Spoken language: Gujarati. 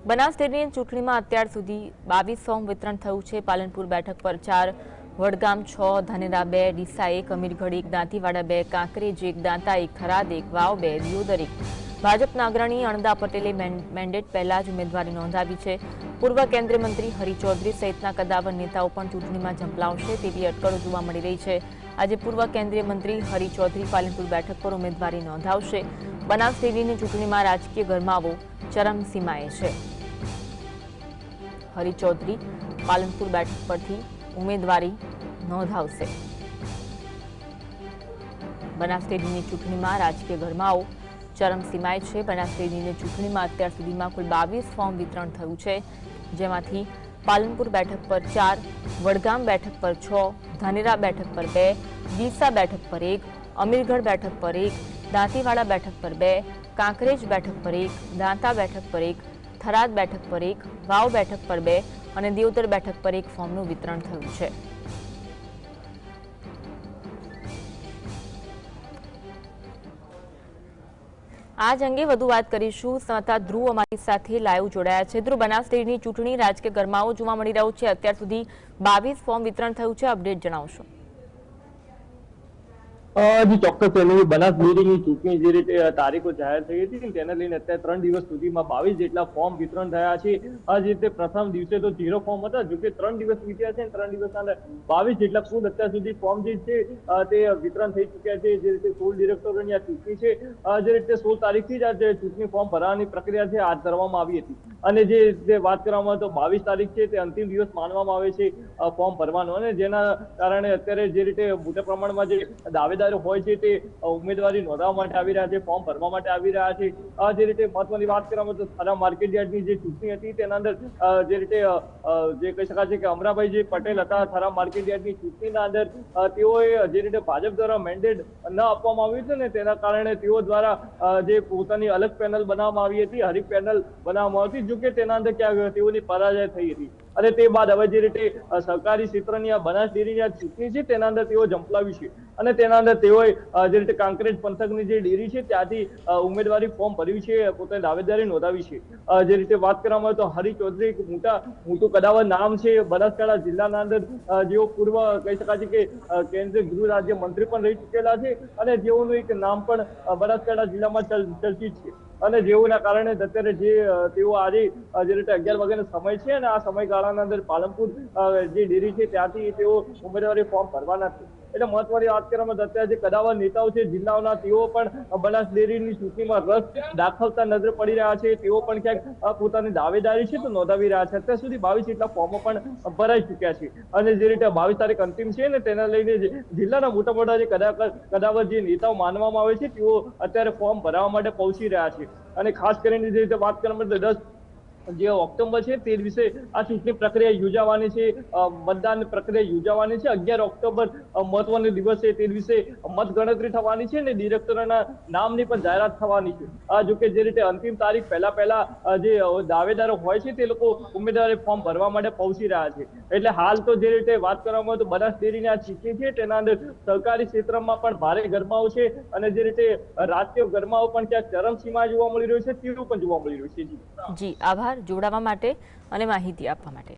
બનાસ ડેરીની ચૂંટણીમાં અત્યાર સુધી 22 ફોર્મ વિતરણ થયું છે। પાલનપુર બેઠક પર 4, વડગામ 6, ધાનેરા 2, ડીસા 1, અમીરગઢ 1, દાંતીવાડા 2, કાંકરેજ 1, દાંતા 1, થરાદ 1, વાવ 2, દિયોદર 1। ભાજપના અગ્રણી અણદા પટેલે મેન્ડેટ પહેલા જ ઉમેદવારી નોંધાવી છે। પૂર્વ કેન્દ્રીય મંત્રી હરિ ચૌધરી સહિતના કદાવર નેતાઓ પણ ચૂંટણીમાં ઝંપલાવશે તેવી અટકળો જોવા મળી રહી છે। આજે પૂર્વ કેન્દ્રીય મંત્રી હરિ ચૌધરી પાલનપુર બેઠક પર ઉમેદવારી નોંધાવશે। બનાસ ડેરીની ચૂંટણીમાં રાજકીય ગરમાવો ચરમસીમાએ છે। હરિ ચૌધરી પાલનપુર બેઠક પરથી ઉમેદવારી નોંધાવશે। બનાસ ડેરીની ચૂંટણીમાં રાજકીય ગરમાવો ચરમસીમાએ છે। બનાસ ડેરીની ચૂંટણીમાં અત્યાર સુધીમાં કુલ 22 ફોર્મ વિતરણ થયું છે, જેમાંથી પાલનપુર બેઠક પર 4, વડગામ બેઠક પર 6, ધાનેરા બેઠક પર 2, ડીસા બેઠક પર 1, અમીરગઢ બેઠક પર 1, દાંતીવાડા બેઠક પર 2, કાંકરેજ બેઠક પર 1, દાંતા બેઠક પર 1, થરાદ બેઠક પર 1, વાવ બેઠક પર 2 અને દિયોદર બેઠક પર 1 ફોર્મનું વિતરણ થયું છે। આજ અંગે વધુ વાત કરીશું। સંવાદદાતા ધ્રુવ અમારી સાથે લાઈવ જોડાયા છે। ધ્રુવ, બનાસ ડેરીની ચૂંટણી રાજકીય ગરમાવો જોવા મળી રહ્યો છે। અત્યાર સુધી 22 ફોર્મ વિતરણ થયું છે, અપડેટ જણાવશો। જી ચોક્કસ એની બનાસ ડેરીની ચૂંટણી જે રીતે તારીખો જાહેર થઈ હતી તેને લઈને અત્યારે 3 દિવસ સુધીમાં 22 જેટલા ફોર્મ વિતરણ થયા છે। આ જે રીતે પ્રથમ દિવસે તો 0 ફોર્મ હતા, જો કે 3 દિવસ વીત્યા છે, 3 દિવસના અંદર 22 જેટલા કુલ અત્યાર સુધી ફોર્મ જે છે તે વિતરણ થઈ ચૂક્યા છે। જે રીતે 16 ડિરેક્ટરોની આ ચૂંટણી છે, જે રીતે 16 તારીખથી જ આ ચૂંટણી ફોર્મ ભરવાની પ્રક્રિયા છે હાથ ધરવામાં આવી હતી અને જે વાત કરવામાં આવે તો 22 તારીખ છે તે અંતિમ દિવસ માનવામાં આવે છે ફોર્મ ભરવાનો, અને જેના કારણે અત્યારે જે રીતે મોટા પ્રમાણમાં જે દાવેદાર હોય છે તે ઉમેદવારી નોંધવા માટે આવી રહ્યા છે, ફોર્મ ભરવા માટે આવી રહ્યા છે। જે રીતે મહત્વની વાત કરવામાં તો થારા માર્કેટ યાર્ડની જે ચૂંટણી હતી તેના અંદર જે રીતે જે કહી શકાય છે કે અમરાભાઈ જે પટેલ હતા થારા માર્કેટ યાર્ડની ચૂંટણીના અંદર તેઓએ જે રીતે ભાજપ દ્વારા મેન્ડેટ ન આપવામાં આવ્યું હતું ને તેના કારણે તેઓ દ્વારા જે પોતાની અલગ પેનલ બનાવવામાં આવી હતી, હરીફ પેનલ બનાવવામાં આવી હતી, જો કે તેના અંદર ક્યાં તેઓની પરાજય થઈ હતી અને તે બાદ હવે જે રીતે સરકારી ક્ષેત્રની આ બનાસ ડેરીની આ ચૂંટણી છે તેના અંદર તેઓ ઝંપલાવ્યું છે અને તેના અંદર તેઓએ જે રીતે કાંકરેજ પંથકની જે ડેરી છે ત્યાંથી ઉમેદવારી ફોર્મ ભર્યું છે, પોતાની દાવેદારી નોંધાવી છે। જે રીતે વાત કરવામાં આવે તો હરિ ચૌધરી એક મોટું કદાવર નામ છે બનાસકાંઠા જિલ્લાના અંદર, જેઓ પૂર્વ કહી શકાય છે કે કેન્દ્રીય ગૃહ રાજ્ય મંત્રી પણ રહી ચૂકેલા છે અને જેઓનું એક નામ પણ બનાસકાંઠા જિલ્લામાં ચર્ચિત છે અને જેઓના કારણે અત્યારે જે તેઓ આજે જે રીતે 11 વાગ્યાનો સમય છે અને આ સમયગાળાના અંદર પાલનપુર જે ડેરી છે ત્યાંથી તેઓ ઉમેદવારી ફોર્મ ભરવાના છે। એટલે મહત્વની વાત કરવામાં અત્યારે જે કદાવર નેતાઓ છે જિલ્લાઓના તેઓ પણ બનાસ ડેરીની ચૂંટણીમાં રસ દાખવતા નજરે પડી રહ્યા છે। તેઓ પણ ક્યાંક પોતાની દાવેદારી છે તો નોંધાવી રહ્યા છે। અત્યાર સુધી 22 જેટલા ફોર્મો પણ ભરાઈ ચૂક્યા છે અને જે રીતે 22 તારીખ અંતિમ છે ને તેના લઈને જિલ્લાના મોટા જે કદાવર જે નેતાઓ માનવામાં આવે છે તેઓ અત્યારે ફોર્મ ભરવા માટે પહોંચી રહ્યા છે અને ખાસ કરીને જે રીતે વાત કરવામાં આવે તો 10 જે ઓક્ટોબર છે તે દિવસે આ ચૂંટણી પ્રક્રિયા યોજાવાની છે, મતદાન પ્રક્રિયા યોજાવાની છે। 11 ઓક્ટોબર મહત્વનો દિવસ છે, તે દિવસે મતગણતરી થવાની છે અને ડિરેક્ટરોના નામની પણ જાહેરાત થવાની છે। જો કે જે રીતે અંતિમ તારીખ પહેલા જે દાવેદારો હોય છે તે લોકો ઉમેદવારી ફોર્મ ભરવા માટે પહોંચી રહ્યા છે। એટલે હાલ તો જે રીતે વાત કરવામાં આવે તો બનાસ ડેરીની આ ચૂંટણી છે તેના અંદર સરકારી ક્ષેત્રમાં પણ ભારે ગરમાવો છે અને જે રીતે રાજકીય ગરમાવો પણ ક્યાંક ચરમસીમા જોવા મળી રહ્યો છે તેવું પણ જોવા મળી રહ્યું છે। જી આભાર જોડાવા માટે અને માહિતી આપવા માટે।